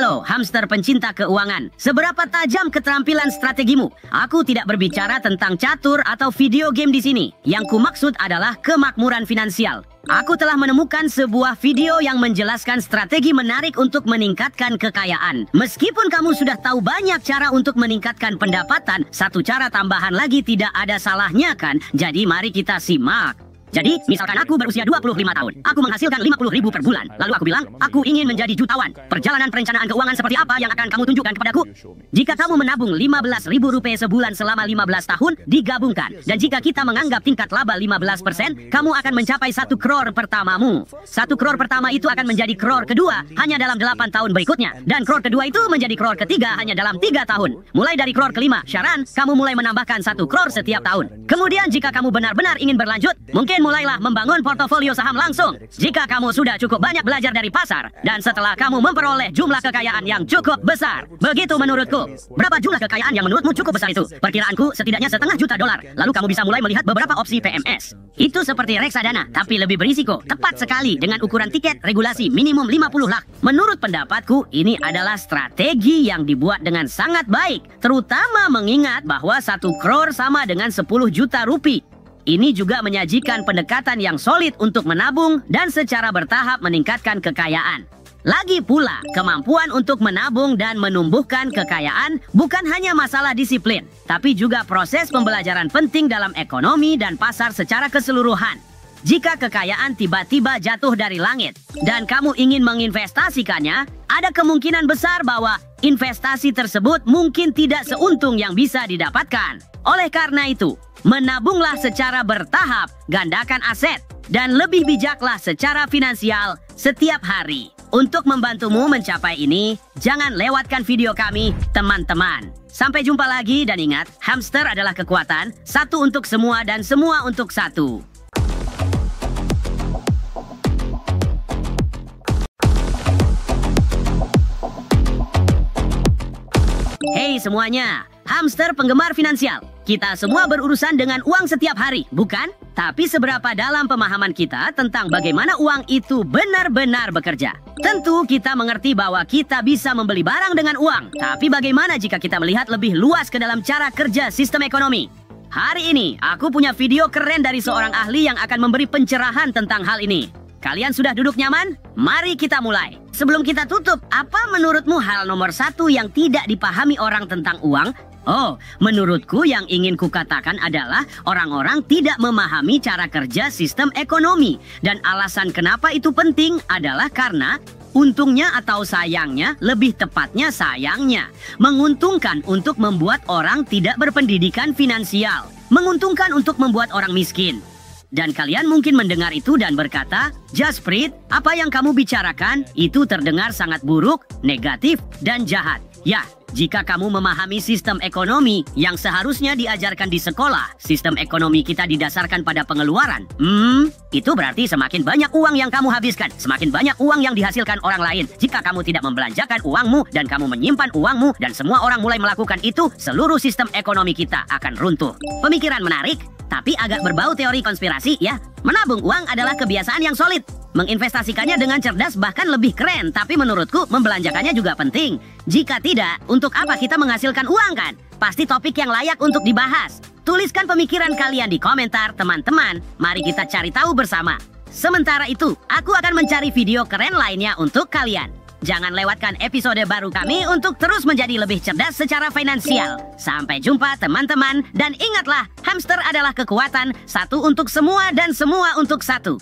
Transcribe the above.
Halo, hamster pencinta keuangan. Seberapa tajam keterampilan strategimu? Aku tidak berbicara tentang catur atau video game di sini. Yang kumaksud adalah kemakmuran finansial. Aku telah menemukan sebuah video yang menjelaskan strategi menarik untuk meningkatkan kekayaan. Meskipun kamu sudah tahu banyak cara untuk meningkatkan pendapatan, satu cara tambahan lagi tidak ada salahnya kan? Jadi mari kita simak. Jadi, misalkan aku berusia 25 tahun. Aku menghasilkan 50.000 per bulan. Lalu aku bilang, aku ingin menjadi jutawan. Perjalanan perencanaan keuangan seperti apa yang akan kamu tunjukkan kepadaku? Jika kamu menabung 15.000 rupiah sebulan selama 15 tahun, digabungkan. Dan jika kita menganggap tingkat laba 15%, kamu akan mencapai 1 crore pertamamu. 1 crore pertama itu akan menjadi crore kedua hanya dalam 8 tahun berikutnya. Dan crore kedua itu menjadi crore ketiga hanya dalam 3 tahun. Mulai dari crore kelima, Sharon, kamu mulai menambahkan 1 crore setiap tahun. Kemudian jika kamu benar-benar ingin berlanjut, mungkin mulailah membangun portofolio saham langsung. Jika kamu sudah cukup banyak belajar dari pasar, dan setelah kamu memperoleh jumlah kekayaan yang cukup besar. Begitu menurutku. Berapa jumlah kekayaan yang menurutmu cukup besar itu? Perkiraanku setidaknya $1,5 juta. Lalu kamu bisa mulai melihat beberapa opsi PMS. Itu seperti reksadana, tapi lebih berisiko. Tepat sekali dengan ukuran tiket regulasi minimum 50 lakh. Menurut pendapatku, ini adalah strategi yang dibuat dengan sangat baik. Terutama mengingat bahwa 1 crore sama dengan 10 juta rupiah. Ini juga menyajikan pendekatan yang solid untuk menabung dan secara bertahap meningkatkan kekayaan. Lagi pula, kemampuan untuk menabung dan menumbuhkan kekayaan bukan hanya masalah disiplin, tapi juga proses pembelajaran penting dalam ekonomi dan pasar secara keseluruhan. Jika kekayaan tiba-tiba jatuh dari langit dan kamu ingin menginvestasikannya, ada kemungkinan besar bahwa investasi tersebut mungkin tidak seuntung yang bisa didapatkan. Oleh karena itu, menabunglah secara bertahap, gandakan aset, dan lebih bijaklah secara finansial setiap hari. Untuk membantumu mencapai ini, jangan lewatkan video kami, teman-teman. Sampai jumpa lagi dan ingat, hamster adalah kekuatan, satu untuk semua dan semua untuk satu. Hey semuanya, hamster penggemar finansial. Kita semua berurusan dengan uang setiap hari, bukan? Tapi seberapa dalam pemahaman kita tentang bagaimana uang itu benar-benar bekerja? Tentu kita mengerti bahwa kita bisa membeli barang dengan uang. Tapi bagaimana jika kita melihat lebih luas ke dalam cara kerja sistem ekonomi? Hari ini, aku punya video keren dari seorang ahli yang akan memberi pencerahan tentang hal ini. Kalian sudah duduk nyaman? Mari kita mulai. Sebelum kita tutup, apa menurutmu hal nomor 1 yang tidak dipahami orang tentang uang? Oh, menurutku yang ingin kukatakan adalah orang-orang tidak memahami cara kerja sistem ekonomi. Dan alasan kenapa itu penting adalah karena untungnya atau sayangnya, lebih tepatnya sayangnya, menguntungkan untuk membuat orang tidak berpendidikan finansial. Menguntungkan untuk membuat orang miskin. Dan kalian mungkin mendengar itu dan berkata, Jaspreet, apa yang kamu bicarakan itu terdengar sangat buruk, negatif, dan jahat. Ya, jika kamu memahami sistem ekonomi yang seharusnya diajarkan di sekolah, sistem ekonomi kita didasarkan pada pengeluaran. Itu berarti semakin banyak uang yang kamu habiskan, semakin banyak uang yang dihasilkan orang lain. Jika kamu tidak membelanjakan uangmu dan kamu menyimpan uangmu dan semua orang mulai melakukan itu, seluruh sistem ekonomi kita akan runtuh. Pemikiran menarik, tapi agak berbau teori konspirasi ya. Menabung uang adalah kebiasaan yang solid. Menginvestasikannya dengan cerdas bahkan lebih keren. Tapi menurutku membelanjakannya juga penting. Jika tidak, untuk apa kita menghasilkan uang kan? Pasti topik yang layak untuk dibahas. Tuliskan pemikiran kalian di komentar teman-teman. Mari kita cari tahu bersama. Sementara itu, aku akan mencari video keren lainnya untuk kalian. Jangan lewatkan episode baru kami untuk terus menjadi lebih cerdas secara finansial. Sampai jumpa teman-teman, dan ingatlah, hamster adalah kekuatan, satu untuk semua dan semua untuk satu.